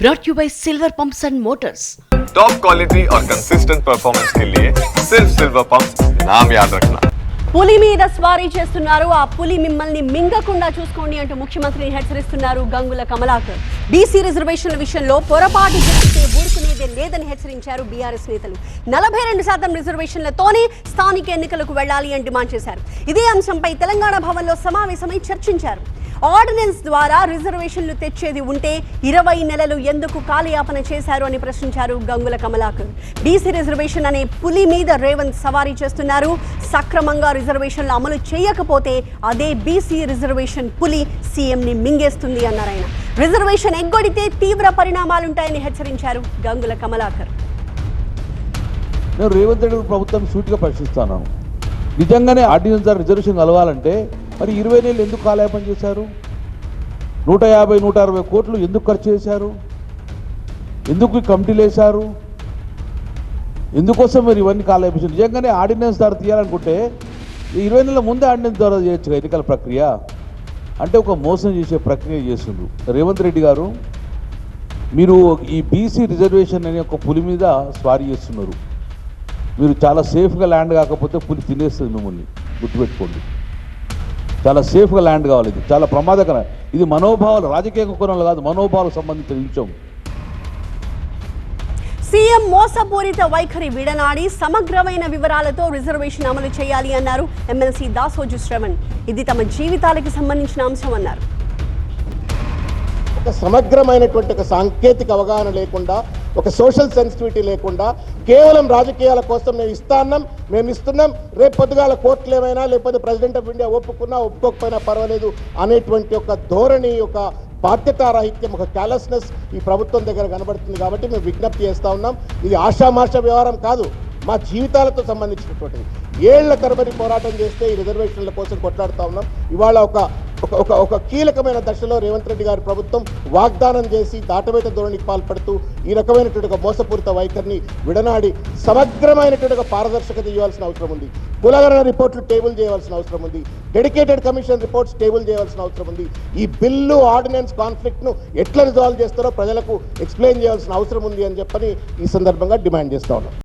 brought you by Silver Pumps and Motors. Top quality और consistent performance के लिए सिर्फ सिल्वर पंप्स नाम याद रखना. పులి మీద స్వారీ చేస్తున్నారు. ఆ పులి మిమ్మల్ని మింగకుండా చూసుకోండి అంటూ ముఖ్యమంత్రిని హెచ్చరిస్తున్నారు గంగుల కమలాకర్. బీసీ రిజర్వేషన్ల విషయంలో పొరపాటు జరిగితే ఊరుకునేదే లేదని హెచ్చరించారు బీఆర్ఎస్ నేతలు. 42% రిజర్వేషన్లతోనే స్థానిక ఎన్నికలకు వెళ్లాలి అని డిమాండ్ చేశారు. ఇదే అంశంపై తెలంగాణ భవన్లో సమావేశమై చర్చించారు. ఆర్డినెన్స్ ద్వారా రిజర్వేషన్లు తెచ్చేది ఉంటే 20 నెలలు ఎందుకు కాలయాపన చేశారు అని ప్రశ్నించారు గంగుల కమలాకర్. బీసీ రిజర్వేషన్ అనే పులి మీద రేవంత్ సవారీ చేస్తున్నారు. సక్రమంగా రిజర్వేషన్లు అమలు చేయకపోతే అదే బీసీ రిజర్వేషన్ పులి సీఎంని మింగేస్తుంది అన్నారు ఆయన. రిజర్వేషన్ ఎగ్గొడితే తీవ్ర పరిణామాలుంటాయని హెచ్చరించారు గంగుల కమలాకర్. నేను రేవంత్ రెడ్డి ప్రభుత్వం సూటిగా ప్రశ్నిస్తాను. నిజంగానే ఆర్డినెన్స్ ద్వారా రిజర్వేషన్ కలవాలంటే మరి 20 నెలలు ఎందుకు కాలయాపన చేశారు? 150-160 కోట్లు ఎందుకు ఖర్చు చేశారు? ఎందుకు కమిటీలు వేశారు? ఎందుకోసం మరి ఇవన్నీ కాలయాపన? నిజంగానే ఆర్డినెన్స్ ద్వారా తీయాలనుకుంటే 20 నెలల ముందే ఆర్డినెన్స్ ద్వారా చేయొచ్చు ఎన్నికల ప్రక్రియ. అంటే ఒక మోసం చేసే ప్రక్రియ చేస్తుండ్రు రేవంత్ రెడ్డి గారు. మీరు ఈ బీసీ రిజర్వేషన్ అనే ఒక పులి మీద స్వారీ చేస్తున్నారు. మీరు చాలా సేఫ్గా ల్యాండ్ కాకపోతే పులి తినేస్తుంది మిమ్మల్ని, గుర్తుపెట్టుకోండి. చాలా సేఫ్గా ల్యాండ్ కావాలి. ఇది చాలా ప్రమాదకరం. ఇది మనోభావాలు, రాజకీయ కోణంలో కాదు, మనోభావాలకు సంబంధించిన విషయం. సీఎం మోసపూరిత వైఖరి విడనాడి సమగ్రమైన వివరాలతో రిజర్వేషన్ అమలు చేయాలి అన్నారు ఎమ్మెల్సీ దాసోజు శ్రవణ్. ఇది తమ జీవితాలకు సంబంధించిన అంశం అన్నారు. ఒక సమగ్రమైనటువంటి ఒక సాంకేతిక అవగాహన లేకుండా, ఒక సోషల్ సెన్సిటివిటీ లేకుండా కేవలం రాజకీయాల కోసం మేము ఇస్తున్నాం, రేపు పొద్దుగాల కోర్టులు ఏమైనా లేకపోతే ప్రెసిడెంట్ ఆఫ్ ఇండియా ఒప్పుకున్నా ఒప్పుకోకపోయినా పర్వాలేదు అనేటువంటి ఒక ధోరణి, ఒక బాధ్యతారాహిత్యం, ఒక క్యాలెస్నెస్ ఈ ప్రభుత్వం దగ్గర కనబడుతుంది. కాబట్టి మేము విజ్ఞప్తి చేస్తూ ఉన్నాం. ఇది ఆషామాష వ్యవహారం కాదు, మా జీవితాలతో సంబంధించినటువంటిది. ఏళ్ల తరబడి పోరాటం చేస్తే ఈ రిజర్వేషన్ల కోసం కొట్లాడుతూ ఉన్నాం. ఇవాళ ఒక కీలకమైన దశలో రేవంత్ రెడ్డి గారి ప్రభుత్వం వాగ్దానం చేసి దాటవేత ధోరణికి పాల్పడుతూ ఈ రకమైనటువంటి ఒక మోసపూరిత వైఖరిని విడనాడి సమగ్రమైనటువంటి ఒక పారదర్శకత ఇవ్వాల్సిన అవసరం ఉంది. కులగణన రిపోర్ట్లు టేబుల్ చేయవలసిన అవసరం ఉంది. డెడికేటెడ్ కమిషన్ రిపోర్ట్స్ టేబుల్ చేయవలసిన అవసరం ఉంది. ఈ బిల్లు ఆర్డినెన్స్ కాన్ఫ్లిక్ట్ను ఎట్లా రిజాల్వ్ చేస్తారో ప్రజలకు ఎక్స్ప్లెయిన్ చేయాల్సిన అవసరం ఉంది అని చెప్పని ఈ సందర్భంగా డిమాండ్ చేస్తూ ఉన్నాం.